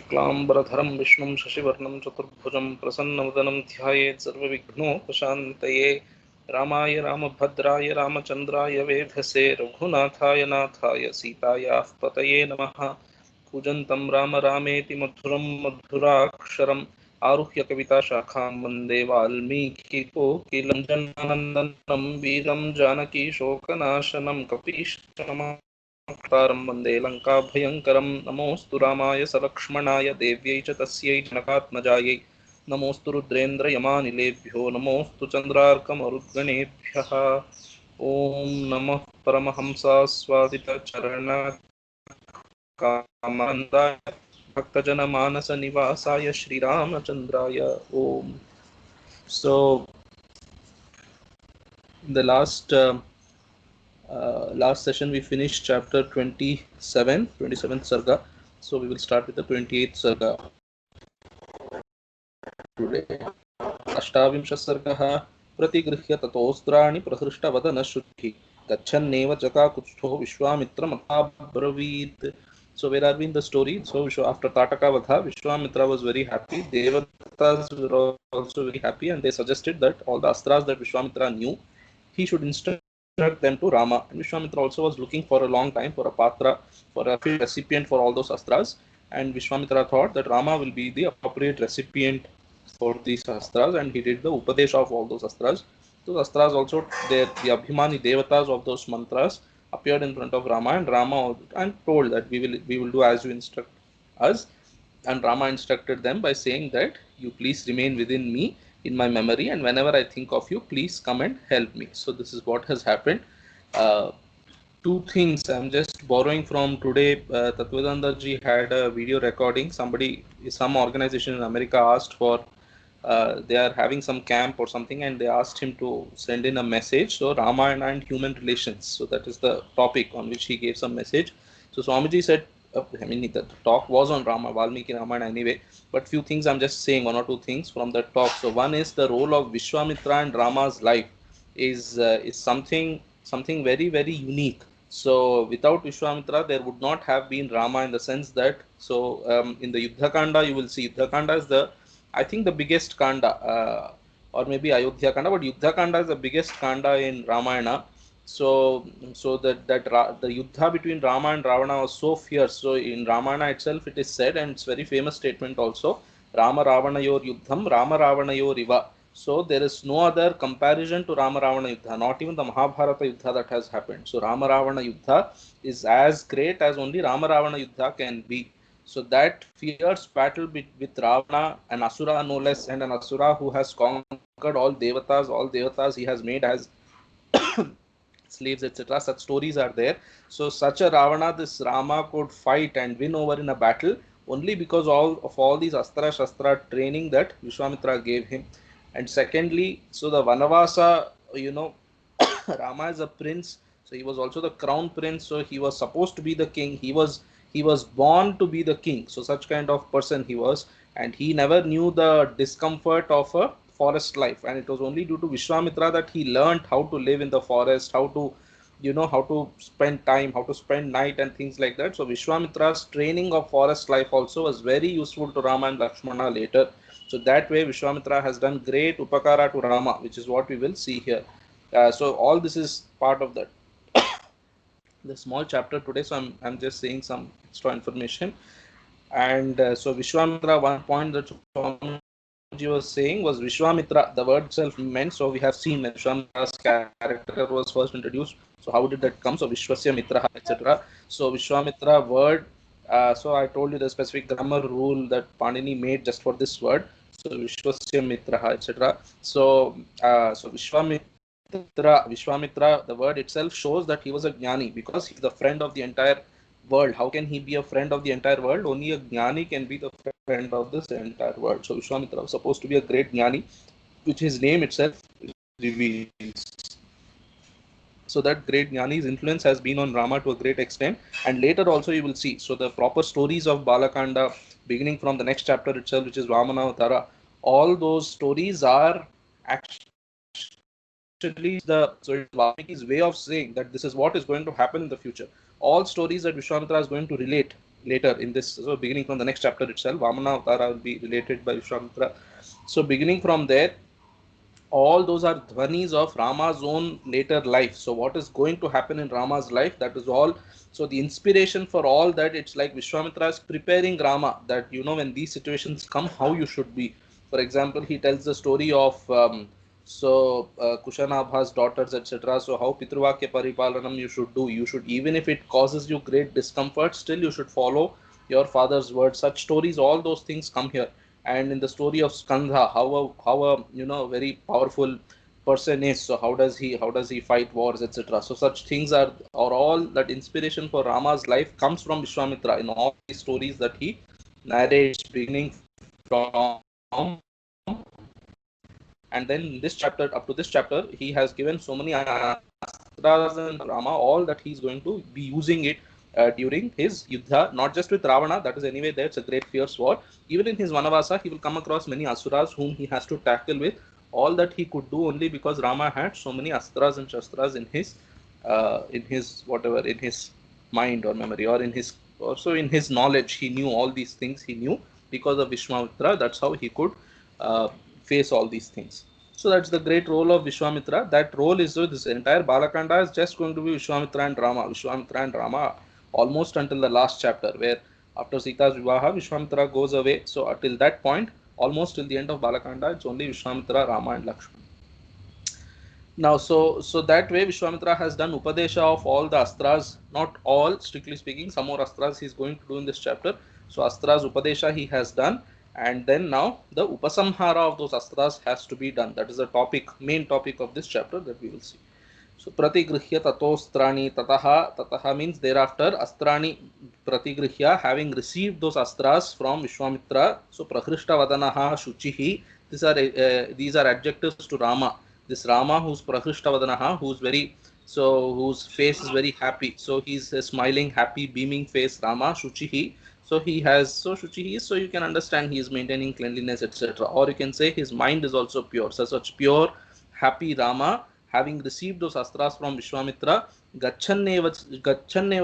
शुक्लांबरधरं विष्णुं शशिवर्णं चतुर्भुजं प्रसन्नवदनं ध्यायेत् सर्वविघ्नोपशान्तये। रामाय रामभद्राय रामचन्द्राय वेधसे रघुनाथाय नाथाय सीतायाः पतये नमः। कूजन्तं राम रामेति मधुरं मधुराक्षरम् आरुह्य कविताशाखां वन्दे वाल्मीकिकोकिलं जन्मानन्दनं वीरं जानकीशोकनाशनं कपीशमक्षारं वन्दे लङ्काभयङ्करं। नमोऽस्तु रामाय सलक्ष्मणाय देव्यै च तस्यै जनकात्मजायै। नमोऽस्तु रुद्रेन्द्रयमानिलेभ्यो नमोऽस्तु चन्द्रार्कमरुद्गणेभ्यः। ॐ नमः परमहंसस्वादितचरणकामन्दाय भक्तजनमानसनिवासाय श्रीरामचन्द्राय ॐ। So in the last session we finished chapter 27th sarga. So we will start with the 28th sarga today. अष्टाविंशः सर्गः प्रतिगृह्य ततोऽस्त्राणि प्रहृष्टवदनः शुचिः गच्छन्नेव चकाकुत्स्थो विश्वामित्रमथाब्रवीत्. So where are we in the story? So after Tataka Vadha, Vishwamitra was very happy. Devatas were also very happy, and they suggested that all the astras that Vishwamitra knew, he should instruct them to Rama. And Vishwamitra also was looking for a long time for a patra, for a recipient for all those astras. And Vishwamitra thought that Rama will be the appropriate recipient for these astras, and he did the upadesh of all those astras. Those astras also, the Abhimani Devatas of those mantras appeared in front of Rama, and Rama and told that we will do as you instruct us. And Rama instructed them by saying that you please remain within me in my memory, and whenever I think of you, please come and help me. So this is what has happened. Two things I'm just borrowing from today. Tattvadananda ji had a video recording. Some organization in America asked for, they are having some camp or something, and they asked him to send in a message. So Ramayana and human relations. So that is the topic on which he gave some message. So Swamiji said, the talk was on Valmiki Ramayana anyway, but few things I'm just saying, one or two things from that talk. So one is the role of Vishwamitra and Rama's life is something very, very unique. So without Vishwamitra, there would not have been Rama, in the sense that, in the Yuddha Kanda, you will see Yuddha Kanda is I think the biggest Kanda, or maybe Ayodhya Kanda, but Yuddha Kanda is the biggest Kanda in Ramayana. So the Yuddha between Rama and Ravana was so fierce. So in Ramayana itself, it is said, and it's very famous statement also, Rama Ravanayor Yuddham, Rama Ravanayor Iva. So there is no other comparison to Rama Ravana Yuddha, not even the Mahabharata Yuddha that has happened. So Rama Ravana Yuddha is as great as only Rama Ravana Yuddha can be. So that fierce battle with Ravana, an Asura no less, and an Asura who has conquered all Devatas he has made as slaves, etc. Such stories are there. So such a Ravana, this Rama could fight and win over in a battle only because of all these Astra Shastra training that Vishwamitra gave him. And secondly, so the Vanavasa, Rama is a prince, so he was also the crown prince, so he was supposed to be the king. He was born to be the king, so such kind of person he was, and he never knew the discomfort of a forest life, and it was only due to Vishwamitra that he learned how to live in the forest, how to spend time, how to spend night and things like that. So Vishwamitra's training of forest life also was very useful to Rama and Lakshmana later. So that way Vishwamitra has done great upakara to Rama, which is what we will see here. So all this is part of that the small chapter today. So I'm just saying some extra information. And so Vishwamitra, one point that Swamiji was saying was Vishwamitra, the word itself meant, so we have seen that Vishwamitra's character was first introduced. So how did that come? So Vishwasya Mitra, etc. So Vishwamitra word, so I told you the specific grammar rule that Panini made just for this word. So Vishwasya Mitra, etc. So Vishwamitra, the word itself shows that he was a Jnani, because he's the friend of the entire world. How can he be a friend of the entire world? Only a Jnani can be the friend of this entire world. So Vishwamitra was supposed to be a great Jnani, which his name itself reveals. So that great Jnani's influence has been on Rama to a great extent, and later also you will see. So the proper stories of Balakanda, beginning from the next chapter itself, which is Vamanavtara, all those stories are actually so it's Valmiki's way of saying that this is what is going to happen in the future. All stories that Vishwamitra is going to relate later in this. So beginning from the next chapter itself, Vamana Avtara will be related by Vishwamitra. So beginning from there, all those are dhvanis of Rama's own later life. So what is going to happen in Rama's life, that is all. So the inspiration for all that, it's like Vishwamitra is preparing Rama, that when these situations come, how you should be. For example, he tells the story of Kushanabha's daughters, etc. So how Pitruvakya Paripalanam you should do. You should, even if it causes you great discomfort, still you should follow your father's word. Such stories, all those things come here. And in the story of Skandha, how a very powerful person is. So how does he fight wars, etc. So such things are, or all that inspiration for Rama's life comes from Vishwamitra in all these stories that he narrates, beginning from. And then in this chapter, up to this chapter, he has given so many astras in Rama, all that he's going to be using it during his yuddha, not just with Ravana, that is anyway there, it's a great fierce war. Even in his Vanavasa, he will come across many asuras whom he has to tackle with. All that he could do only because Rama had so many astras and shastras in his whatever, in his mind or memory, or in his, also in his knowledge. He knew all these things, he knew because of Vishwamitra. That's how he could face all these things. So that's the great role of Vishwamitra. That role is, so this entire Balakanda is just going to be Vishwamitra and Rama, almost until the last chapter, where after Sita's Vivaha, Vishwamitra goes away. So until that point, almost till the end of Balakanda, it's only Vishwamitra, Rama and Lakshmana. Now, so that way Vishwamitra has done Upadesha of all the astras, not all, strictly speaking, some more astras he is going to do in this chapter. So astras Upadesha he has done, and then now the Upasamhara of those astras has to be done. That is the topic, main topic of this chapter that we will see. So Pratigrihya Tatostrani Tataha means thereafter, Astrani Pratigrihya, having received those astras from Vishwamitra. So Prakrishta Vadanaha Shuchihi, these are adjectives to Rama. This Rama who's Prakrishta Vadanaha, whose face is very happy. So he's a smiling, happy, beaming face, Rama Shuchihi. So Shuchihi, so you can understand he is maintaining cleanliness, etc. Or you can say his mind is also pure. So such pure, happy Rama, having received those astras from Vishwamitra, Gacchanneva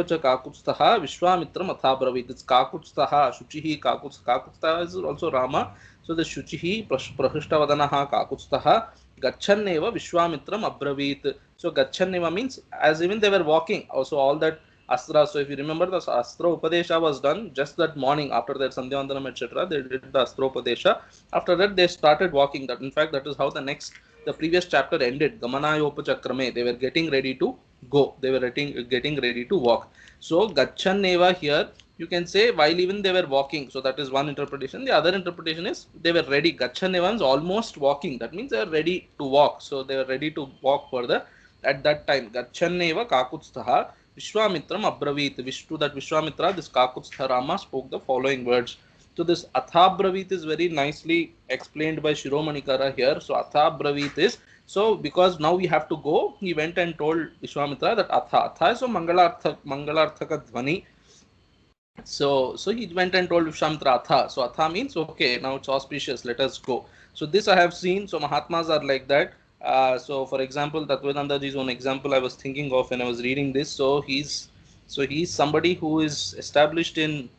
cha Kakutstaha Vishwamitra Mathabravit. It's Kakutstaha, Shuchihi, Kakutstaha is also Rama. So the Shuchihi, Prahishtavadanaha, Kakutstaha, Gacchanneva Vishwamitram Abravit. So Gacchanneva means as even they were walking. Also all that Astra. So if you remember, the Astra Upadesha was done just that morning after that Sandhyavandanam, etc. They did the Astra Upadesha. After that, they started walking. That in fact, that is how the previous chapter ended. Gamanayopachakrame. They were getting ready to go. They were getting ready to walk. So Gacchanneva here, you can say while even they were walking. So that is one interpretation. The other interpretation is they were ready. Gacchanneva is almost walking. That means they are ready to walk. So they were ready to walk further at that time. Gacchanneva Kakutstaha Vishwamitram Abravit. That Vishwamitra, this Kakutstha Rama, spoke the following words. So this Athabravit is very nicely explained by Shiromanikara here. So Athabravit is, so because now we have to go, he went and told Vishwamitra that Atha is so Mangalarthaka Dhvani. So he went and told Vishwamitra Atha. So Atha means okay, now it's auspicious, let us go. So this I have seen. So Mahatmas are like that. So for example, Tattvavedanta ji is one example I was thinking of when I was reading this. So he's somebody who is established in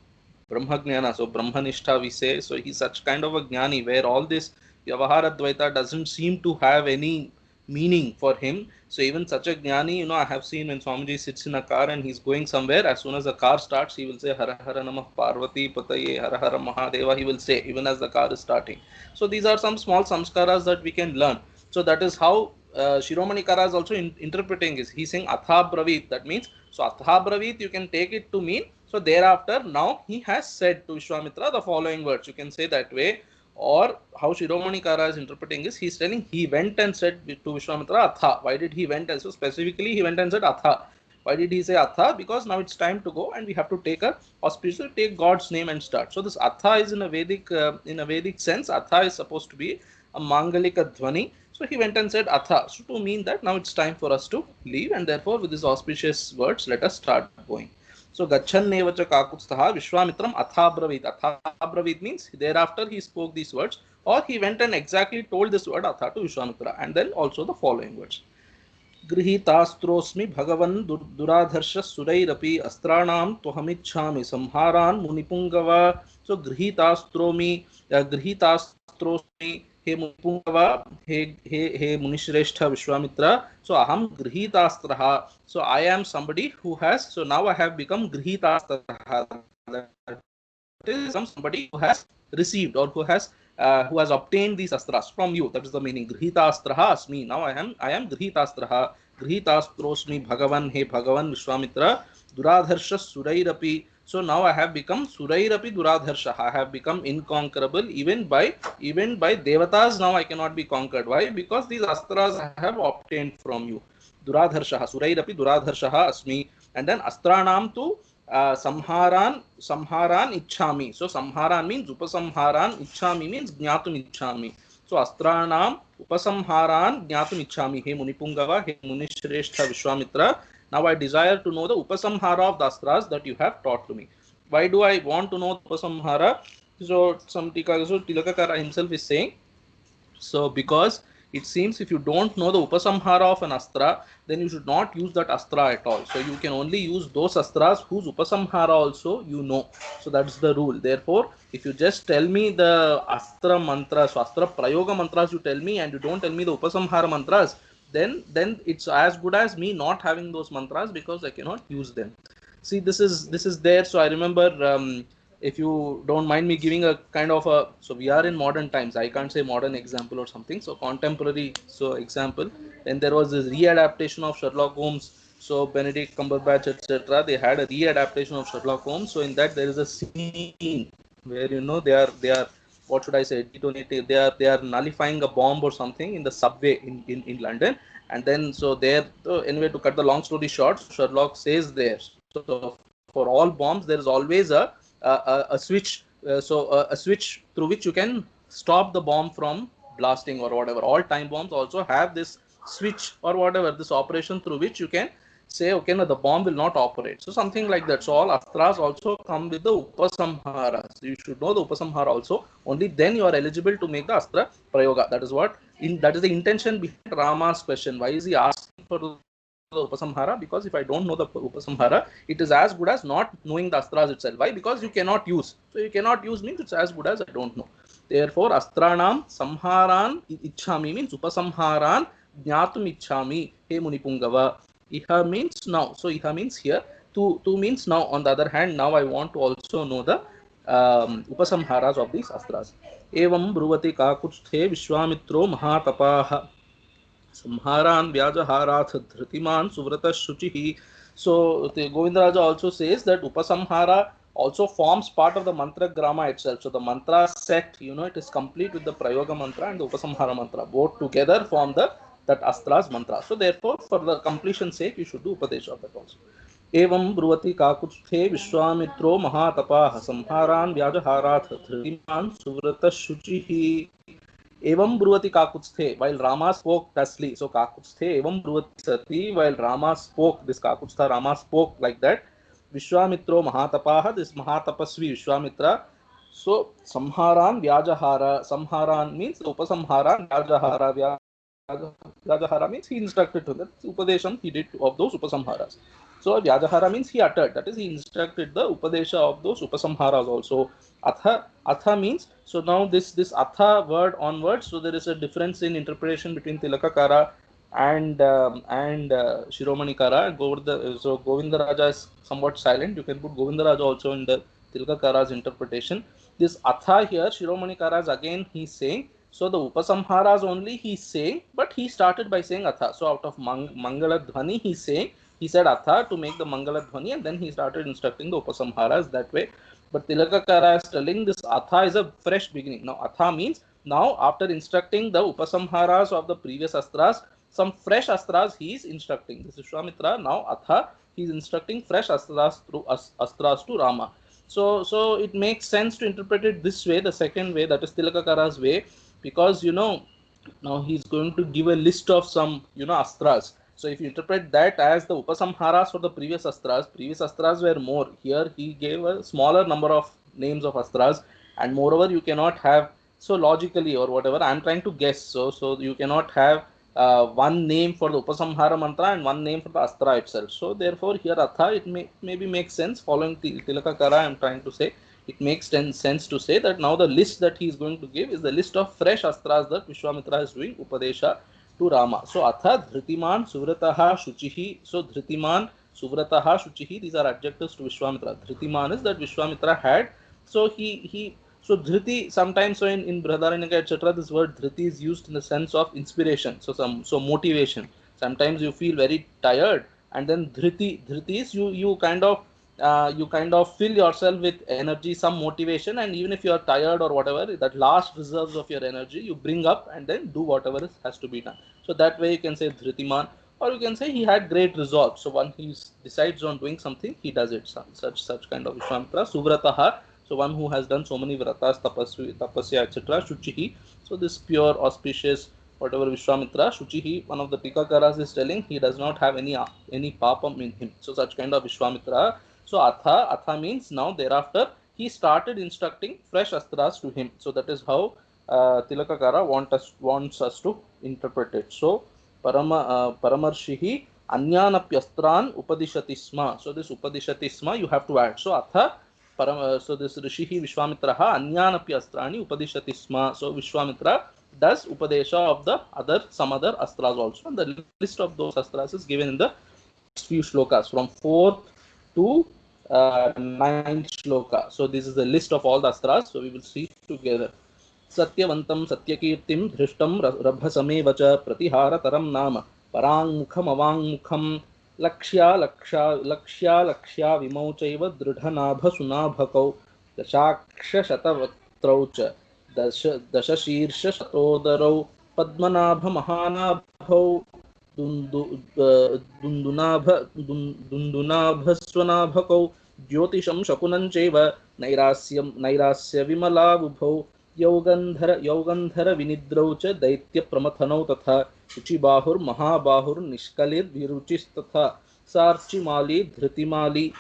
Brahmagnana, so Brahmanishtha we say. So he's such kind of a jnani where all this Vyavaharadvaita doesn't seem to have any meaning for him. So even such a jnani, I have seen when Swamiji sits in a car and he's going somewhere, as soon as the car starts, he will say Hara Hara Namah Parvati Pataye Hara Hara Mahadeva, he will say even as the car is starting. So these are some small samskaras that we can learn. So that is how Shiromanikara is also interpreting is. He's saying Atha Bravit. That means, so Atha Bravit you can take it to mean, so thereafter now he has said to Vishwamitra the following words. You can say that way. Or how Shiromanikara is interpreting is, he's telling he went and said to Vishwamitra Atha. Why did he went and so specifically he went and said Atha? Why did he say Atha? Because now it's time to go and we have to take God's name and start. So this Atha is in a Vedic sense. Atha is supposed to be a Mangalika Dhvani. So he went and said Atha. So to mean that now it's time for us to leave, and therefore with these auspicious words, let us start going. So Gacchanneva cha Kakutstaha Vishwamitram Athabravit. Athabravit means thereafter he spoke these words, or he went and exactly told this word Atha to Vishwamitra, and then also the following words. गृहीतास्त्रोऽस्मि भगवन् दुराधर्ष सुरैरपि अस्त्राणां त्वहमिच्छामि संहारान् मुनिपुङ्गव. So गृहीतास्त्रोऽस्मि, hey मुनिपुङ्गव, hey मुनिश्रेष्ठ Vishwamitra. So aham गृहीतास्त्रः. So I am somebody who has, so now I have become गृहीतास्त्रः. That is somebody who has received or who has obtained these astras from you. That is the meaning. Grihitastraha asmi. Now I am Grihitastraha. Grihitastrosmi Bhagavan. Hey Bhagavan Vishwamitra. Duradharsha Surairapi. So now I have become Surairapi Duradharsha. I have become inconquerable even by Devatas. Now I cannot be conquered. Why? Because these astras I have obtained from you. Duradharsha Surairapi Duradharsha asmi. And then Astranam tu samharan ichhami. So samharan means upasamharan, ichhami means jnatum ichhami. So astranam upasamharan jnatum ichhami. He Munipungava, he Munishreshtha Vishwamitra. Now I desire to know the upasamhara of the astras that you have taught to me. Why do I want to know the upasamhara? So Tilakakara himself is saying, so because it seems if you don't know the upasamhara of an astra, then you should not use that astra at all. So you can only use those astras whose upasamhara also you know. So that's the rule. Therefore, if you just tell me the astra mantras, so astra prayoga mantras you tell me, and you don't tell me the upasamhara mantras, then it's as good as me not having those mantras, because I cannot use them. See, this is there. So I remember, if you don't mind me giving a kind of a, so we are in modern times, I can't say modern example or something, so contemporary, so example, and there was this readaptation of Sherlock Holmes. So Benedict Cumberbatch, etc., they had a readaptation of Sherlock Holmes. So in that there is a scene where, you know, they are what should I say, detonating, they are nullifying a bomb or something in the subway in London. And then so there, so anyway, to cut the long story short, Sherlock says there, so for all bombs there is always a switch, a switch through which you can stop the bomb from blasting or whatever. All time bombs also have this switch or whatever, this operation through which you can say, okay, no, the bomb will not operate. So something like that. So all astras also come with the upasamhara. So you should know the upasamhara also. Only then you are eligible to make the astra prayoga. That is that is the intention behind Rama's question. Why is he asking for the upasamhara? Because if I don't know the upasamhara, it is as good as not knowing the astras itself. Why? Because you cannot use. So you cannot use means it's as good as I don't know. Therefore, astranam samharan ichhami means upasamharan jnatum ichhami. He Munipungava. Iha means now. So iha means here. Tu means now. On the other hand, now I want to also know the upasamharas of these astras. Evam bruvati kakutsthe Vishwamitro mahatapaha. Samharan Vyajaharath Dhritiman Suvrata Shuchihi. So the Govindaraja also says that Upasamhara also forms part of the mantra grama itself. So the mantra set, you know, it is complete with the Prayoga mantra and the Upasamhara mantra. Both together form that Astra's mantra. So therefore, for the completion's sake, you should do Upadesha of that also. Evam bruvati kakutsthe Vishwamitro Mahatapaha Samharan Vyajaharath Dhritiman Suvrata Shuchihi. Evam bruvati kakutsthe, while Rama spoke thusly. So kakutsthe, evam bruvati sati, while Rama spoke, this kakutstha Rama spoke like that. Vishwamitro mahatapaha, this mahatapasvi Vishwamitra. So samharan vyajahara, samharan means upasamharan, vyajahara, vyajahara means he instructed to that upadesham he did of those upasamharas. So vyajahara means he uttered, that is he instructed the upadesha of those upasamharas also. Atha means, so now this atha word onwards, so there is a difference in interpretation between Tilakakara and Shiromani Kara. So Govindaraja is somewhat silent. You can put Govindaraja also in the Tilakakara's interpretation. This atha here, Shiromani Kara's again he's saying, so the upasamharas only he's saying, but he started by saying atha. So out of Mangala Dhvani he's saying, he said atha to make the Mangala Dhvani, and then he started instructing the upasamharas that way. But Tilakakara is telling this atha is a fresh beginning. Now atha means now after instructing the upasamharas of the previous astras, some fresh astras he is instructing. This is Vishwamitra. Now atha he is instructing fresh astras to Rama. So it makes sense to interpret it this way, the second way, that is Tilakakara's way, because you know now he is going to give a list of some, you know, astras. So if you interpret that as the upasamharas for the previous astras were more. Here he gave a smaller number of names of astras, and moreover you cannot have, so logically or whatever, I am trying to guess, so you cannot have one name for the Upasamhara mantra and one name for the Astra itself. So therefore here Atha, it maybe makes sense following Tilakakara. I am trying to say it makes sense to say that now the list that he is going to give is the list of fresh Astras that Vishwamitra is doing Upadesha to Rama. So Atha Dhritiman Suvrataha Shuchihi. So Dhritiman Suvrataha Shuchihi, these are adjectives to Vishwamitra. Dhritiman is that Vishwamitra had, so so dhriti sometimes, so in Brihadaranyaka etc., this word dhriti is used in the sense of inspiration. So motivation. Sometimes you feel very tired, and then dhriti is you kind of fill yourself with energy, some motivation, and even if you are tired or whatever, that last reserves of your energy you bring up and then do whatever has to be done. So that way you can say dhritiman, or you can say he had great resolve. So when he decides on doing something, he does it. Such kind of Vishwamitra. Suvrataha, so one who has done so many vratas, tapasya, etc. Shuchihi, so this pure, auspicious, whatever Vishwamitra. Shuchihi, one of the Tikakaras is telling he does not have any papam in him. So such kind of Vishwamitra. So Atha means now thereafter he started instructing fresh astras to him. So that is how Tilakakara wants us to interpret it. So Paramarshihi Anyanapyastran Upadishati Sma. So this Upadishati Sma you have to add. So Atha so this Rishihi Vishwamitraha Anyanapi Astrani Upadishati Sma. So Vishwamitra does Upadesha of the some other astras also. And the list of those astras is given in the next few shlokas from 4th to 9th shloka. So this is the list of all the astras. So we will see together. Satyavantam Satyakirtim Dhrishtam Rabhasamev cha Pratihara Nama Parangmukham Avangmukham Lakshya Vimau Chaiva Dridhanabha Sunabhakau Dashaksha Shatavatrau cha Dasashirsha Shatodarau Padmanabha Mahanabhau Dundunabhaswanabhakau Jyotisham Shakunan Chaiva Nairasya Vimalabhau Yogandhara Vinidrau cha Daitya Pramathanau tatha Shuchibahur Mahabahur Nishkalir Viruchis tatha Sarchimali Dhritimali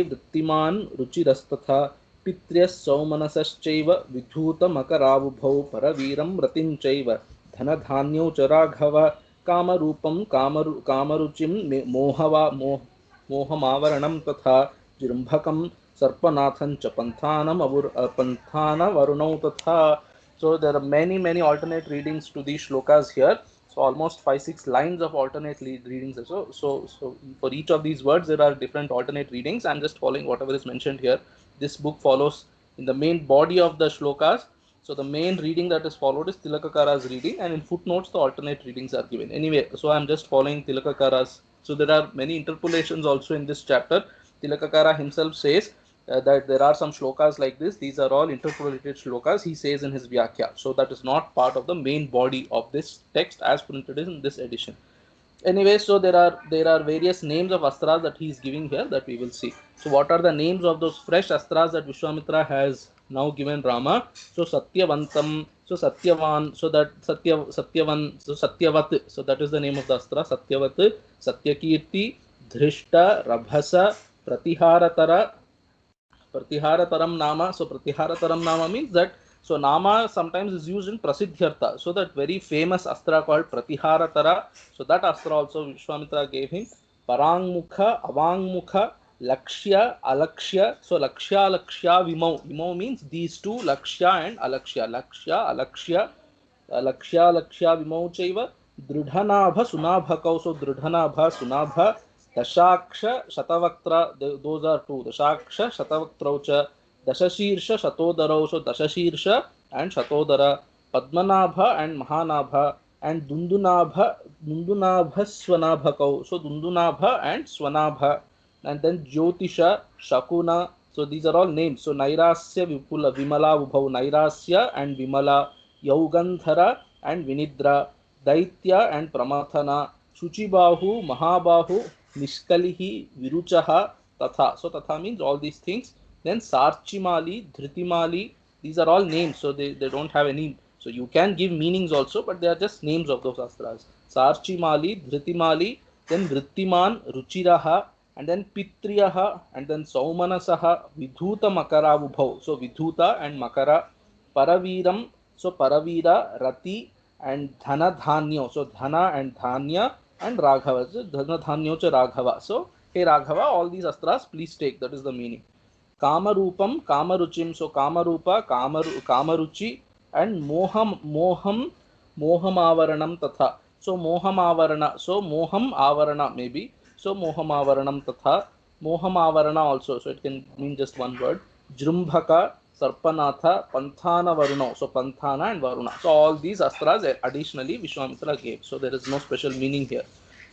Vrittiman Ruchirastatha Pityas Saumanasachaiva Vidhuta Makaravubhau Paraviram Ratinchaiva Dhanadhanyau Charaghava Kamarupam Kamaruchim Mohamavaranam tatha Jirumbhakam Sarpanathan cha Panthana Varunau tatha. So there are many alternate readings to these shlokas here. So almost 5-6 lines of alternate readings. So for each of these words there are different alternate readings. I'm just following whatever is mentioned here. This book follows in the main body of the shlokas. So the main reading that is followed is Tilakakara's reading, and in footnotes the alternate readings are given. Anyway, so I'm just following Tilakakara's. So there are many interpolations also in this chapter. Tilakakara himself says that there are some shlokas like this. These are all interpolated shlokas, he says in his Vyakhya. So that is not part of the main body of this text as printed in this edition. Anyway, so there are various names of astras that he is giving here that we will see. So what are the names of those fresh astras that Vishwamitra has now given Rama? So Satyavantam, so Satyavan, so that Satyavan, so Satyavat, so that is the name of the astra. Satyavat, Satyakirti, Dhrishta, Rabhasa, Pratiharataram Nama. So Pratiharataram Nama means that, so Nama sometimes is used in Prasiddhyartha. So that very famous astra called Pratiharatara, so that astra also Vishwamitra gave him. Parangmukha, Avangmukha, Lakshya, Alakshya. So Lakshya Vimau. Vimau means these two, Lakshya and Alakshya. Lakshya Vimau Chaiva. Dridhanabha Sunabhakau. So Dridhanabha Sunabha. Dashaksha Shatavaktra, those are two. Dashaksha Shatavaktraucha, Dasashirsha Shatodarau, so Dasashirsha and Shatodara, Padmanabha and Mahanabha, and Dundunabha Swanabhakau, so Dundunabha and Swanabha, and then Jyotisha, Shakuna, so these are all names. So Nairasya Vipula Vimala Vibhau, Nairasya and Vimala, Yaugandhara and Vinidra, Daitya and Pramathana, Shuchibahu, Mahabahu, Nishkalihi, Viruchaha, Tatha. So Tatha means all these things. Then Sarchimali, Dhritimali, these are all names. So they don't have any. So you can give meanings also, but they are just names of those astras. Sarchimali, Dhritimali, then Vrittiman, Ruchiraha, and then Pitriyaha, and then Saumanasaha, Vidhuta Makaravubhau. So Vidhuta and Makara, Paraviram, so Paravira, Rati, and dhana dhanyo. So dhana and dhanya and Raghava. So dhana dhanyo cha Raghava. So hey Raghava, all these astras please take. That is the meaning. Kamarupam, Kamaruchim. So Kamarupa, Kamaruchi, and Moham Avaranam Tatha. So Moham Avarana. So Moham Avarana maybe. So Moham Avaranam Tatha. Moham Avarana also. So it can mean just one word. Jrumbhaka, Sarpanatha, Panthana Varuna. So Panthana and Varuna. So all these astras additionally Vishwamitra gave. So there is no special meaning here.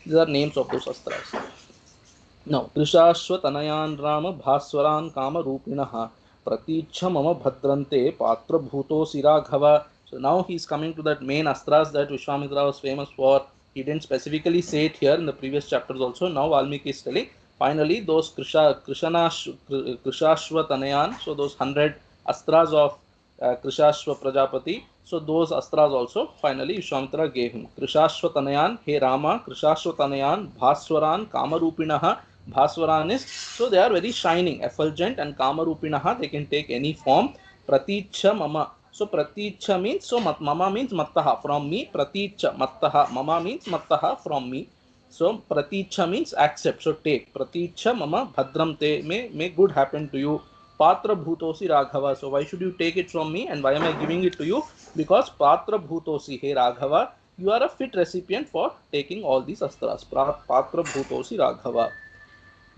These are names of those astras. Now, Trishashvatanayan Rama Bhaswaran Kama Rupinaha Praticha Mama Bhadrante Patra Bhuto Siraghava. So now he is coming to that main astras that Vishwamitra was famous for. He didn't specifically say it here in the previous chapters also. Now Valmiki is telling finally those Krishashvatanayan, so those 100 astras of Krishashva Prajapati. So those astras also finally Vishwamitra gave him. Krishashvatanayan, He Rama, Krishashvatanayan, Bhaswaran, Kamarupinaha. Bhaswaran is, so they are very shining, effulgent, and Kamarupinaha, they can take any form. Praticha Mama. So Praticha means, so Mama means Mattaha, from me. Praticha, Mattaha. Mama means Mattaha, from me. So Praticha means accept, so take. Praticha Mama Bhadram te, may good happen to you. Patra Bhutosi Raghava. So why should you take it from me and why am I giving it to you? Because Patra Bhutosi, Hey Raghava, you are a fit recipient for taking all these astras. Patra Bhutosi Raghava.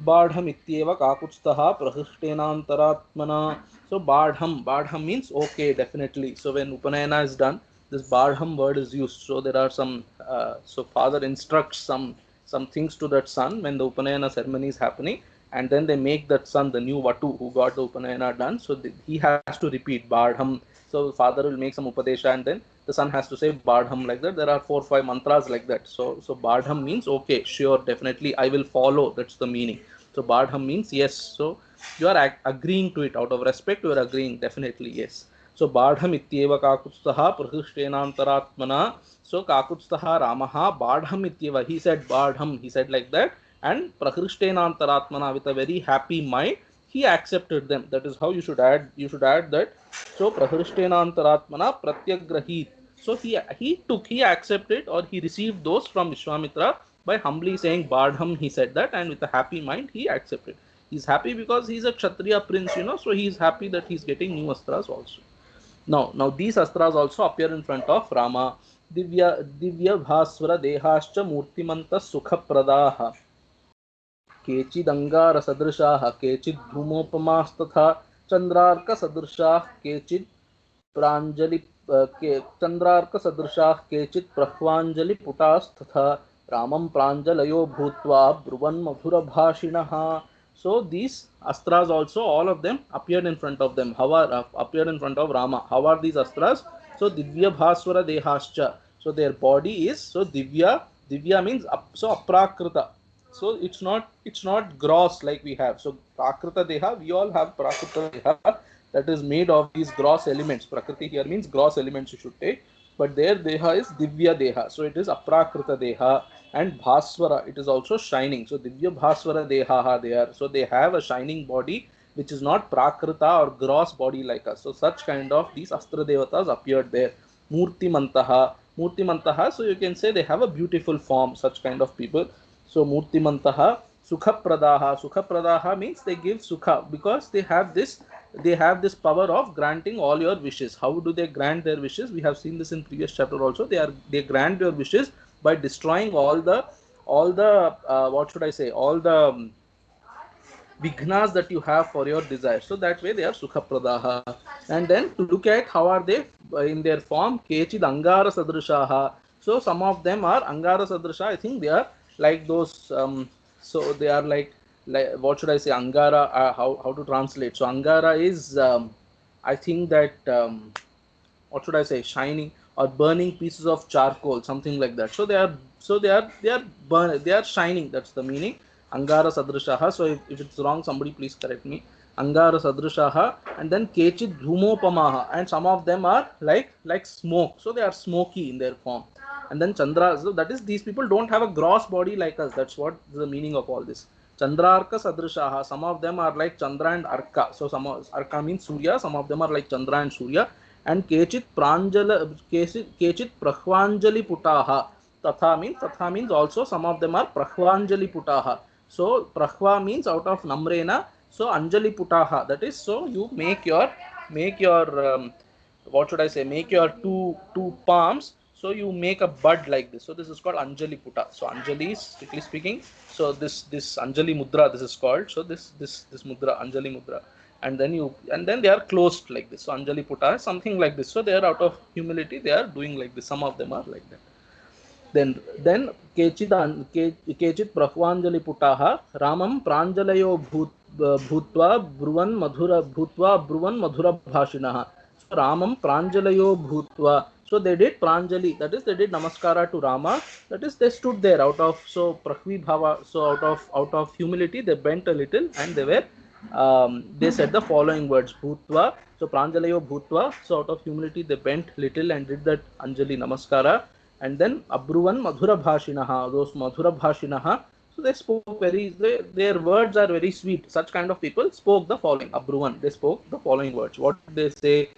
Badham ityeva kakutstaha prahishtenantaratmana. So Badham means okay, definitely. So when Upanayana is done, this Badham word is used. So there are some, so father instructs some things to that son when the Upanayana ceremony is happening, and then they make that son the new Vatu who got the Upanayana done. So he has to repeat Badham. So father will make some Upadesha and then the son has to say Badham like that. There are 4 or 5 mantras like that. So Badham means okay, sure, definitely I will follow. That's the meaning. So Badham means yes. So you are agreeing to it out of respect. You are agreeing, definitely yes. So Badham ityeva kakutstaha prahishtenantaratmana. So kakutstaha Ramaha Badham ityeva. He said Badham. He said like that. And prahishtenantaratmana, with a very happy mind, he accepted them. That is how you should add. You should add that. So prahishtenantaratmana pratyagrahit. So he accepted or he received those from Vishwamitra by humbly saying Badham. He said that, and with a happy mind he accepted. He's happy because he's a Kshatriya prince, so he is happy that he's getting new astras also. Now these astras also appear in front of Rama. Divya Bhaswara Dehascha Murtimanta Sukha Pradaha Kechidangara Sadrishaha Kechid Dhumopamastatha Chandrarka Sadrishaha Kechid Pranjali Chandrarka Sadrishaha Kechid Prahvanjali Putastatha Ramam Pranjalayo Bhutva Bruvan Madhura Bhashinaha. So these astras also, all of them appeared in front of them. Appeared in front of Rama. How are these astras? So Divya Bhaswara Dehascha. So their body is, so Divya means so Aprakrita. So it's not gross like we have. So Prakrita Deha, we all have Prakrita Deha that is made of these gross elements. Prakriti here means gross elements you should take. But their Deha is Divya Deha. So it is Aprakrita Deha. And Bhaswara, it is also shining. So Divya Bhaswara Deha they are. So they have a shining body which is not Prakrita or gross body like us. So such kind of these Astra Devatas appeared there. Murti Mantaha. So you can say they have a beautiful form, such kind of people. So Murti Mantaha, Sukha Pradaha means they give Sukha because they have this power of granting all your wishes. How do they grant their wishes? We have seen this in previous chapter also. They grant your wishes by destroying all the what should I say, all the Vignas that you have for your desires. So that way they are Sukha Pradaha. And then to look at how are they in their form, Kechid Angara Sadrishaha. So some of them are Angara Sadrisha. I think they are like those, so they are like what should I say, Angara, how to translate. So Angara is, I think that, what should I say, shining or burning pieces of charcoal, something like that. So they are shining. That's the meaning. Angara Sadrishaha. So if it's wrong, somebody please correct me. Angara Sadrishaha. And then Kechid Dhumopamaha. And some of them are like smoke. So they are smoky in their form. And then Chandra. So that is, these people don't have a gross body like us. That's what the meaning of all this. Chandrarka Sadrishaha. Some of them are like Chandra and Arka. So some Arka means Surya. Some of them are like Chandra and Surya. and kechit prahvanjali putaha. Tatha means also some of them are prahvanjali putaha. So prahva means out of namrena, so anjali putaha, that is, so you make your what should I say, make your two palms, so you make a bud like this. So this is called anjali puta. So anjali, strictly speaking, so this anjali mudra, this is called. So this mudra, anjali mudra, and then they are closed like this. So anjali puta is something like this. So they are out of humility, they are doing like this. Some of them are like that. Then केचित् प्रह्वाञ्जलि पुटाः रामं प्राञ्जलयो भूत्वा ब्रुवन् मधुरभाषिणः. So Ramam pranjalayo bhutva. So they did pranjali, that is, they did namaskara to Rama, that is, they stood there out of, so prahvi bhava, so out of humility they bent a little, and they said the following words, bhutva. So pranjalayo bhutva, so out of humility they bent little and did that anjali namaskara. And then abruvan madhura bhashinaha, those madhura bhashinaha, so they spoke their words are very sweet. Such kind of people spoke the following, abruvan, they spoke the following words. What did they say?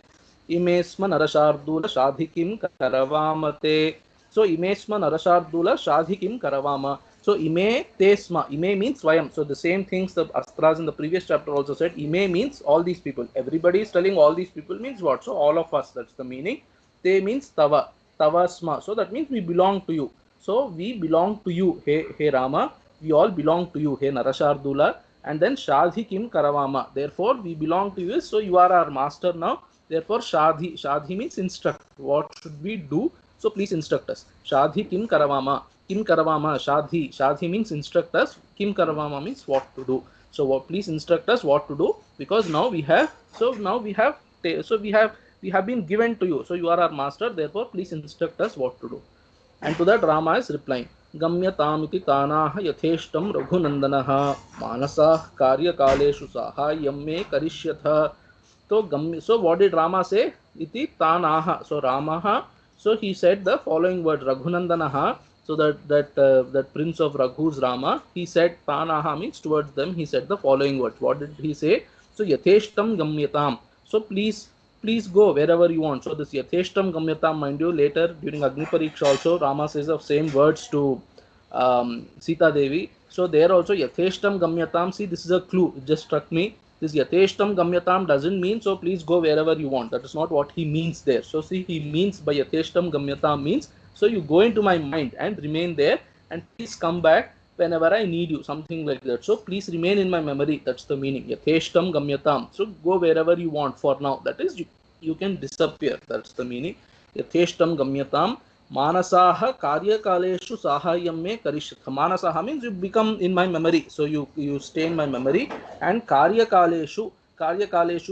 Imesma narashardula shadhikim karavamate. So imesma narashardula shadhikim karavama. So ime tesma, ime means swayam. So the same things the astras in the previous chapter also said. Ime means all these people. Everybody is telling all these people means what? So all of us, that's the meaning. Te means tava, tavasma. So that means we belong to you. So we belong to you, hey Rama. We all belong to you, hey Narashardula. And then shadhikim karavama. Therefore we belong to you. So you are our master now. Therefore, Shadhi means instruct. What should we do? So please instruct us. Shadhi kim karavama. Kim karavama. Shadhi means instruct us. Kim karavama means what to do. So please instruct us what to do, because now we have been given to you. So you are our master. Therefore, please instruct us what to do. And to that Rama is replying. Gamyatamiti tanaha yatheshtam raghunandanaha manasah karya kaleshu sahayam me karishyatha. So what did Rama say? Iti tanaha. So Ramaha. So he said the following word, Raghunandanaha. So that prince of Raghu's Rama, he said tanaha means towards them. He said the following words. What did he say? So yatheshtam gamyatam. So please go wherever you want. So this yatheshtam gamyatam, mind you, later during Agni Pariksha also Rama says the same words to Sita Devi. So there also yatheshtam gamyatam. See, this is a clue. It just struck me. This yatheshtam gamyatam doesn't mean so please go wherever you want. That is not what he means there. So see, he means by yatheshtam gamyatam means so you go into my mind and remain there, and please come back whenever I need you, something like that. So please remain in my memory. That's the meaning. Yatheshtam gamyatam. So go wherever you want for now. That is, you can disappear. That's the meaning. Yatheshtam gamyatam. Manasaha karya kaleshu sahayam me karishyatha. Manasaha means you become in my memory. So you stay in my memory. And karya kaleshu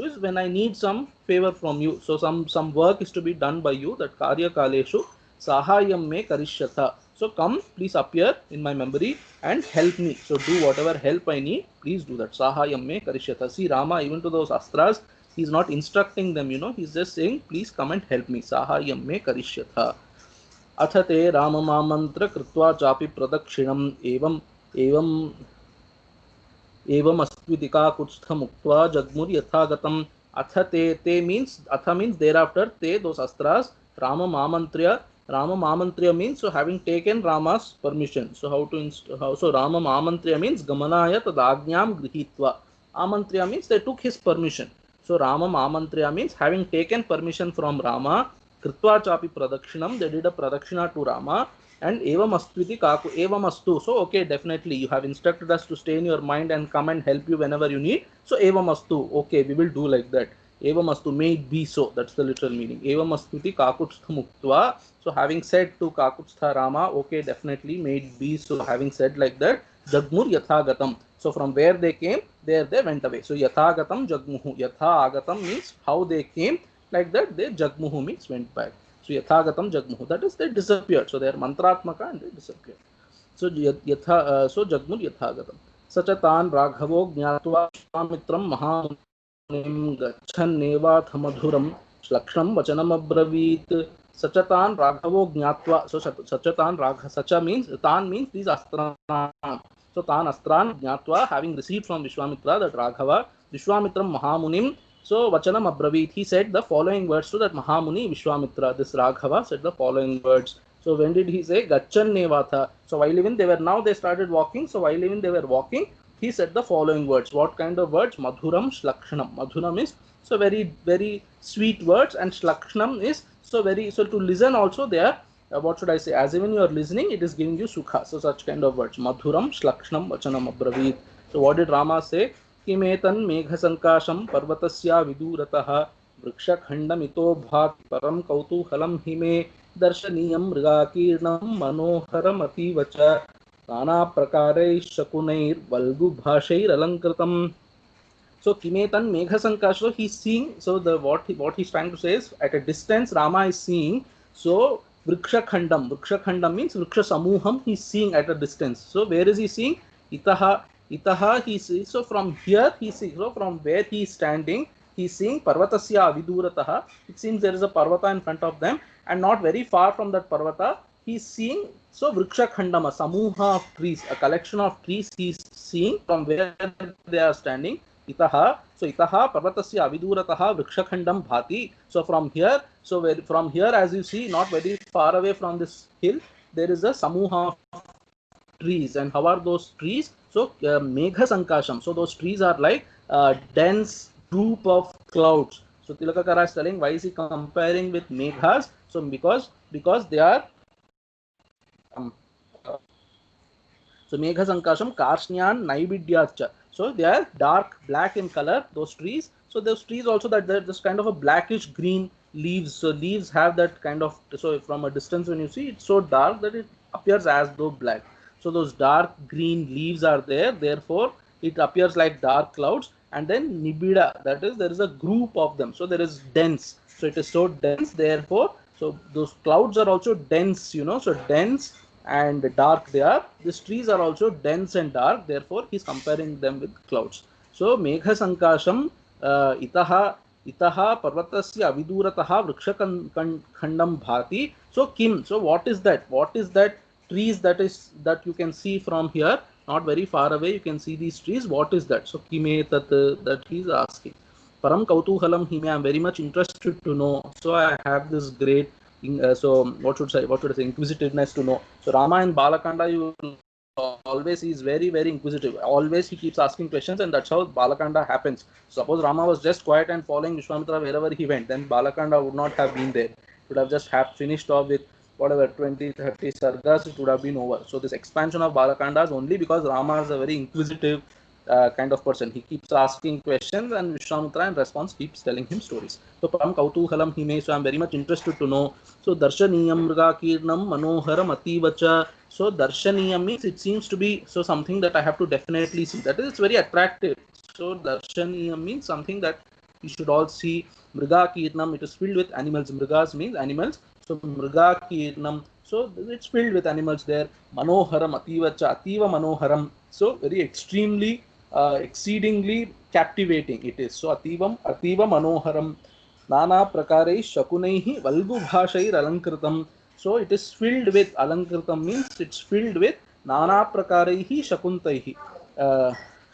is when I need some favor from you. So some work is to be done by you. That karya kaleshu sahayam me karishyatha. So come, please appear in my memory and help me. So do whatever help I need. Please do that. Sahayam me karishyatha. See, Rama, even to those astras, he's not instructing them. He's just saying, please come and help me. Sahayam me karishyatha. अथ ते राममामन्त्र कृत्वा चापि प्रदक्षिणम् एवम् अस्त्विति काकुत्स्थमुक्त्वा जग्मुर् यथागतम्. अथ ते means thereafter, te, those astras, Ramamamantriya means so having taken Rama's permission. So so Ramamamantriya means gamanaya tadagnyam grihitva. Amantriya means they took his permission. So Ramamamantriya means having taken permission from Rama. Kritva chapi pradakshinam, they did a pradakshina to Rama. And evam astviti kaku, evam astu. So okay, definitely you have instructed us to stay in your mind and come and help you whenever you need. So evam astu, okay, we will do like that. Evam astu, may it be so. That's the literal meaning. Evam astviti kakutstha muktva. So having said to kakutstha Rama, okay, definitely may it be so. Having said like that, jagmur yathagatam. So from where they came, there they went away. So yathagatam jagmuhu. Yatha agatam means how they came. Like that, they jagmuhu means went back. So yathagatam jagmuhu, that is they disappeared. So they are mantratmaka and they disappeared. So so jagmur yathagatam. Sachatan raghavo jnatva mitram mahamunim gachannevath madhuram shlaksham vachanam abravit. Sachatan raghavo jnatva. So sachatan ragha, sacha means, tan means these astran. So tan astran jnatva, having received from Vishwamitra that Raghava, Vishwamitram Mahamunim, So Vachanam Abravit, he said the following words to that Mahamuni Vishwamitra. This Raghava said the following words. So when did he say Gachan Nevatha? So while even they started walking. So while even they were walking, he said the following words. What kind of words? Madhuram Shlakshanam. Madhuram is so very sweet words, and Shlakshanam is so to listen also they are what should I say? As even you are listening, it is giving you sukha. So such kind of words. Madhuram Shlakshanam Vachanam Abravit. So what did Rama say? किमेतन् मेघसङ्काशं पर्वतस्य विदूरतः वृक्षखण्डमितो भाति परं कौतूहलं हि मे दर्शनीयं मृगाकीर्णं मनोहरमतीव च नानाप्रकारैः शकुनैर्वल्गुभाषैरलङ्कृतम्. So kimetan megha sankasha, so he's seeing, so the what he's trying to say is at a distance Rama is seeing. So vriksha khandam means vriksha samuham, he's seeing at a distance. So where is he seeing? Itaha he sees. So from here he sees. So from where he is standing, he's seeing parvatasya vidurataha. It seems there is a parvata in front of them, and not very far from that parvata he's seeing. So vriksha khandam, a samuha of trees, a collection of trees he's seeing from where they are standing. Itaha, so itaha parvatasya avidurataha vrikshakhandam bhati. So from here, from here as you see, not very far away from this hill, there is a samuha of trees. And how are those trees? So megha sankasham. So those trees are like dense group of clouds. So Tilakakara is telling, why is he comparing with meghas? So because they are so megha sankasham karshniyan naibidyacha. So they are dark black in color, those trees. So those trees also that they're this kind of a blackish green leaves. So leaves have that kind of, so from a distance when you see, it's so dark that it appears as though black. So those dark green leaves are there, therefore it appears like dark clouds. And then nibida, that is there is a group of them. So there is dense. So it is so dense, therefore, so those clouds are also dense, you know, so dense and dark they are. These trees are also dense and dark, therefore he's comparing them with clouds. So megha sankasham itaha parvatasya avidurataha vrikshakhandam bhati. So kim, so what is that trees that you can see from here, not very far away you can see these trees. What is that? So kime that he is asking. Param kautuhalam hime, I am very much interested to know. So I have this great so what should I say, inquisitiveness to know. So Rama and Balakanda, you always, he is very inquisitive. Always he keeps asking questions, and that's how Balakanda happens. Suppose Rama was just quiet and following Vishwamitra wherever he went, then Balakanda would not have been there. It would have just finished off with whatever 20-30 sargas, it would have been over. So this expansion of Balakanda is only because Rama is a very inquisitive kind of person. He keeps asking questions, and Vishwamitra in response keeps telling him stories. So Param Kautuhalam Hime, so I am very much interested to know. So Darshaniyam Mrigakirnam Manoharam Ativacha. So Darshaniyam means it seems to be so something that I have to definitely see. That is, it's very attractive. So Darshaniyam means something that you should all see. Mrigakirnam, it is filled with animals. Mrigas means animals. So Mrigakirnam, so it's filled with animals there. Manoharam Ativacha, Ativa Manoharam. So very extremely exceedingly captivating it is. So ativa manoharam nana prakarai shakunaihi valgu bhashair alankritam. So it is filled with, alankritam means it's filled with nana prakaraihi shakuntaihi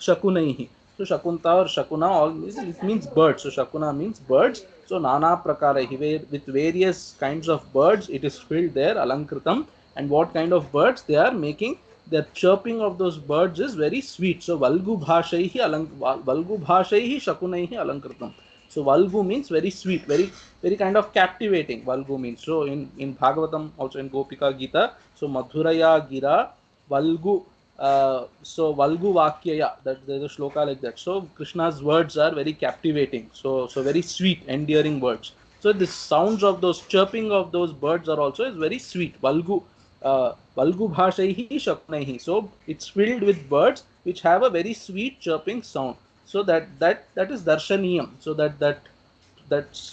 shakunaihi. So shakunta or shakuna, all it means birds. So shakuna means birds. So nana prakaraihi, with various kinds of birds it is filled there, alankritam. And what kind of birds they are making? The chirping of those birds is very sweet. So valgu bhashaihi shakunaihi alankritam. So valgu means very sweet, very kind of captivating. Valgu means, so in Bhagavatam, also in Gopika Gita, so Madhuraya Gira valgu. So valgu vakyaya, that there's a shloka like that. So Krishna's words are very captivating. So very sweet, endearing words. So the sounds of those chirping of those birds are also is very sweet. Valgu bhashaihi shakunaihi. So it's filled with birds which have a very sweet chirping sound. So that is darshaniyam. So that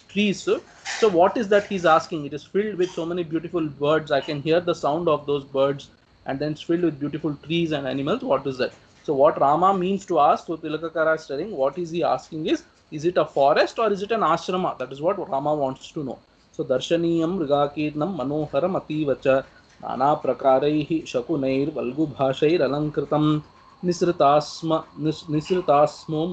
trees. So what is that he's asking? It is filled with so many beautiful birds. I can hear the sound of those birds, and then it's filled with beautiful trees and animals. What is that? So what Rama means to ask, so Tilakakara is telling, what is he asking is it a forest or is it an ashrama? That is what Rama wants to know. So darshaniyam mrigakirnam manoharam ativacha nana prakaraihi shakunair valgu bhashair alankritam. निसृतास्मो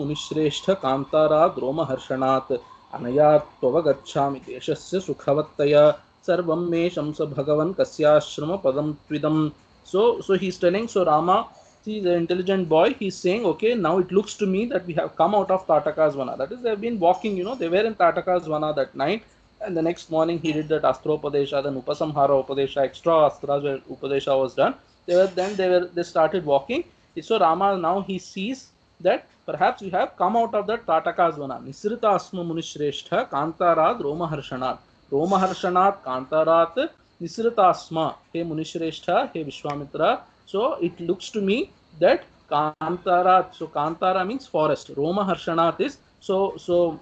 मुनिश्रेष्ठ कान्ताराद् रोमहर्षणात् अनया त्ववगच्छामि देशस्य सुखवत्तया सर्वं मे shuns भगवन् कस्याश्रम पदं त्विदम्. So he's telling, so Rama, he's an intelligent boy, he's saying, okay, now it looks to me that we have come out of Tataka's Vana. That is, they've been walking, they were in Tataka's Vana that night, and the next morning he did that Astropadesha, then Upasamhara Upadesha, extra Astras where Upadesha was done. They started walking. So Rama, now he sees that perhaps we have come out of that Tataka's Vana. Nisrita Asma Munishreshtha Kantarad Romaharshanat. Romaharshanat Kantarat Nisritasma, he Munishreshtha, he Vishwamitra. So it looks to me that Kantara, so Kantara means forest. Roma Harshanat is so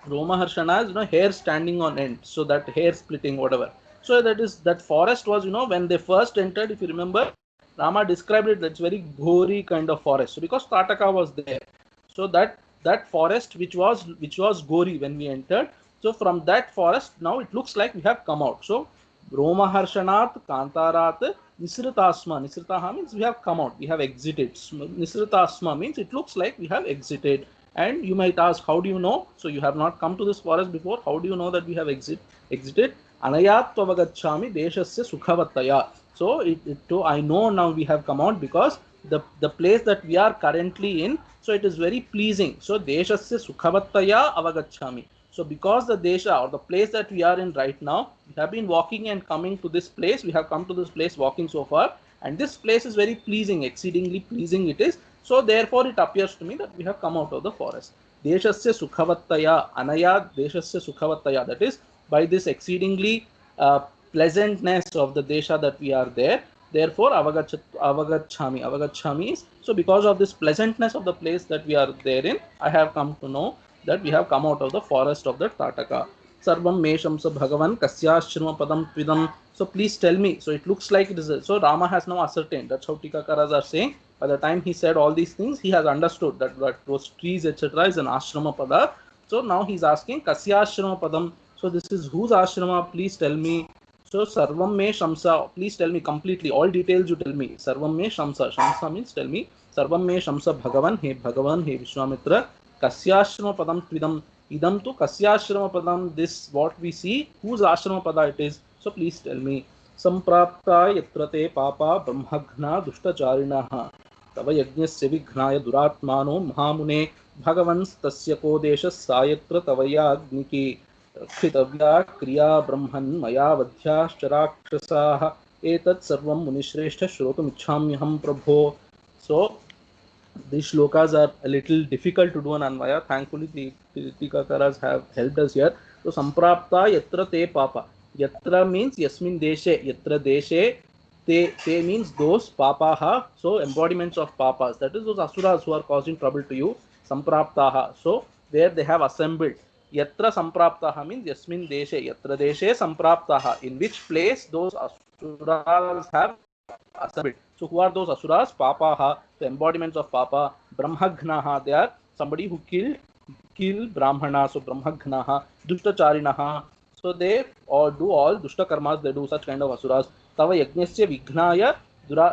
Roma Harshana is hair standing on end, so that hair splitting, whatever. So that forest was, when they first entered, if you remember, Rama described it, that's very gory kind of forest. So because Tataka was there, so that forest which was gory when we entered. So from that forest, now it looks like we have come out. So Roma Harshanat Kantarat Nisritasma. Nisritaha means we have come out, we have exited. Nisritasma means it looks like we have exited. And you might ask, how do you know? So you have not come to this forest before. How do you know that we have exited? Anayat tvavagacchami deshasya sukhavataya. So I know now we have come out because the place that we are currently in, so it is very pleasing. So deshasya sukhavataya avagacchami. So because the desha or the place that we are in right now, we have been walking and coming to this place. We have come to this place walking so far, and this place is very pleasing, exceedingly pleasing it is. So therefore it appears to me that we have come out of the forest. Deshasya sukhavataya, anaya deshasya sukhavataya, that is by this exceedingly pleasantness of the desha that we are there. Therefore avagacchami is, so because of this pleasantness of the place that we are therein, I have come to know that we have come out of the forest of the Tataka. Sarvam mesham sa bhagavan kasyashrama padam tvidam. So please tell me. So it looks like it is. So Rama has now ascertained. That's how Tikakaras are saying. By the time he said all these things, he has understood that those trees, etc., is an ashrama pada. So now he's asking kasyashrama padam. So this is whose ashrama? Please tell me. So Sarvam me shamsa. Please tell me completely. All details you tell me. Sarvam me shamsa. Shamsa means tell me. Sarvam me shamsa bhagavan. He Bhagavan. He Vishwamitra. Kasyashrama padam tvidam. Idam tu kasyashrama padam. This what we see. Whose ashrama pada it is? So please tell me. Samprapta yatrate papa brahmagna dushtacharinah. तव यज्ञस्य विघ्नाय दुरात्मानो महामुने भगवंस्तस्य को देशः सायत्र तवयाग्निकी रक्षितव्या क्रिया ब्रह्मन् मया वध्याश्च राक्षसाः एतत् सर्वं मुनिश्रेष्ठ श्रोतुमिच्छाम्यहं प्रभो. So these shlokas are a little difficult to do an anvaya. Thankfully the Tikakaras have helped us here. So samprapta yatra te papa. Yatra means yasmin deshe. Yatra deshe te means those papaha. So embodiments of papas. That is those asuras who are causing trouble to you. Sampraptaha. So where they have assembled. Yatra sampraptaha means yasmin deshe. Yatra deshe sampraptaha. In which place those asuras have assembled. So who are those asuras? Papaha, the embodiments of Papa. Brahmagnaha, they are somebody who kill Brahmana. So Brahmagnaha. Dushtacharinaha, so they or do all dushta karmas, they do such kind of asuras. Tava yajnasya vignaya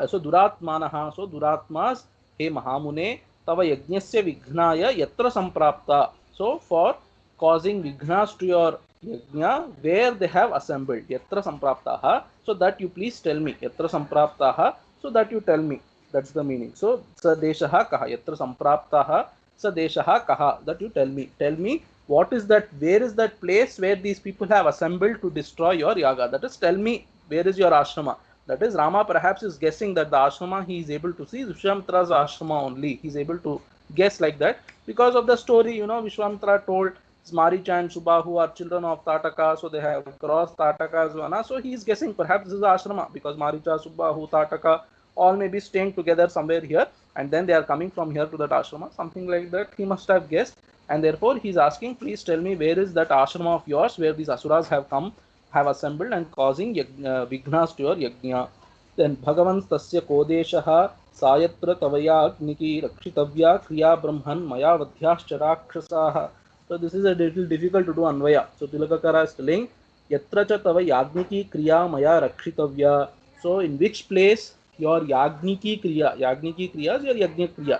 so duratmanaha, so duratmas, he mahamune. Tava yajnasya vignaya yatra samprapta, so for causing vignas to your yajna where they have assembled. Yatra sampraptaha, so that you please tell me. Yatra sampraptaha, so that you tell me. That's the meaning. So sadeshaha kaha, yatra sampraptaha sadeshaha kaha, that you tell me. Tell me what is that, where is that place where these people have assembled to destroy your yaga. That is, tell me where is your ashrama. That is, Rama perhaps is guessing that the ashrama he is able to see is Vishwamitra's ashrama only. He is able to guess like that because of the story. Vishwamitra told Maricha and Subha, who are children of Tataka, so they have crossed Tataka's Vana. So he is guessing perhaps this is ashrama because Maricha, Subha, Tataka all may be staying together somewhere here, and then they are coming from here to that ashrama. Something like that he must have guessed, and therefore he is asking, please tell me where is that ashrama of yours where these asuras have come, have assembled and causing vignas to your yajna. Then Bhagavan tasya kodeshaha sayatra tavaya agniki rakshitavya kriya brahman maya vadhyascha rakshasaha. So this is a little difficult to do anvaya. So Tilakakara is telling yatra cha tava yagniki kriya maya rakshitavya. So in which place your Yagniki Kriya, Yagniki Kriya is your Yajna Kriya,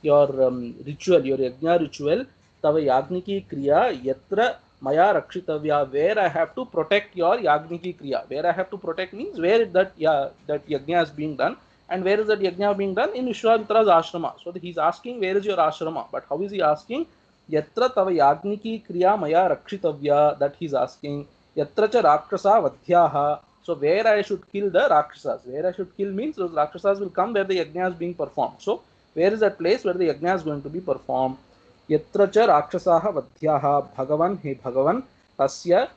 your ritual, your Yajna ritual, Tava Yagniki Kriya, Yatra Maya Rakshitavya, where I have to protect your Yagniki Kriya. Where I have to protect means where that, yeah, that Yajna is being done. And where is that Yajna being done? In Vishwamitra's ashrama. So he's asking, where is your ashrama? But how is he asking? Yatra Tava Yagniki Kriya Maya Rakshitavya, that he's asking. Yatra cha Rakshasa Vadhyaha. So where I should kill the Rakshasas. Where I should kill means those Rakshasas will come where the Yajna is being performed. So where is that place where the Yajna is going to be performed? Yatra cha Rakshasaha Vadhyaha Bhagavan, he Bhagavan, Tasya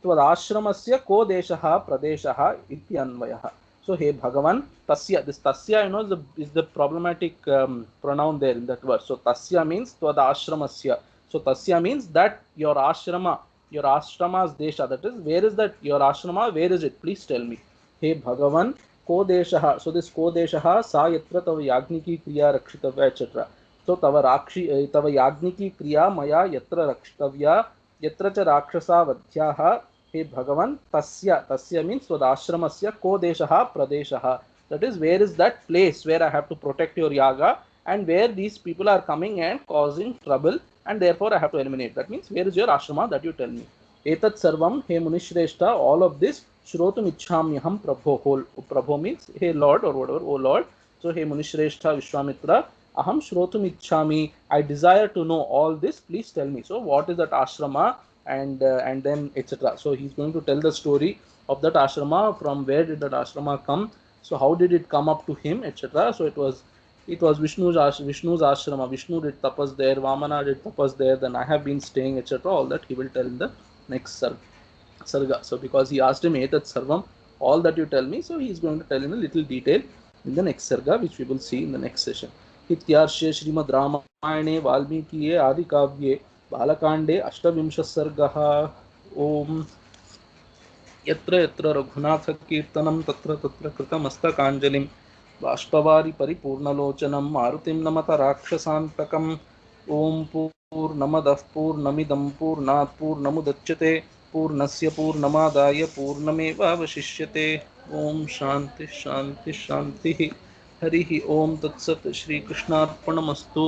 Tvadashramasya Ko Deshaha Pradeshaha Ityanvayaha. So hey Bhagavan, Tasya, this Tasya, is the problematic pronoun there in that verse. So Tasya means Tvadashramasya. So Tasya means that your ashrama, your ashrama's desha, that is, where is that your ashrama, where is it? Please tell me. Hey Bhagavan, Ko Deshaha. So this Ko Deshaha, Sa Yatra Tava Yagniki Kriya Rakshitavya, etc. So Tava Yagniki Kriya Maya Yatra Rakshitavya, Yatra cha Rakshasa Vadhyaha, Hey Bhagavan, Tasya means Swadashramasya Ko Deshaha Pradeshaha. That is, where is that place where I have to protect your yaga and where these people are coming and causing trouble, and therefore I have to eliminate. That means, where is your ashrama that you tell me? Etat sarvam, he Munishreshta, all of this, Shrotum Ichhamyaham Prabho. Prabho means, hey Lord or whatever, oh Lord. So, hey Munishreshta Vishwamitra, Aham Shrotum Ichhami, I desire to know all this, please tell me. So, what is that ashrama? And then etc. So he's going to tell the story of that ashrama, from where did that ashrama come, so how did it come up to him, etc. So it was Vishnu's ashrama. Vishnu did tapas there, Vamana did tapas there, then I have been staying, etc. All that he will tell in the next sarga. So because he asked him etat sarvam, all that you tell me, so he is going to tell in a little detail in the next sarga, which we will see in the next session. इत्यार्षे श्रीमद् रामायणे वाल्मीकिये आदिकाव्ये बालकांडे अष्टविंशः सर्गः। ओम यत्र यत्र रघुनाथ कीर्तनं तत्र तत्र कृतमस्तकाञ्जलिं बाष्पवारि परिपूर्णलोचनं मारुतिं नमत राक्षसान्तकम्। ओम पूर्णमदः पूर्णमिदं पूर्णात् पूर्णमुदच्यते पूर्णस्य पूर्णमादाय पूर्णमेवावशिष्यते। ओम शांति शांति शांति। हरि ओम तत्सत्। श्रीकृष्णार्पणमस्तु।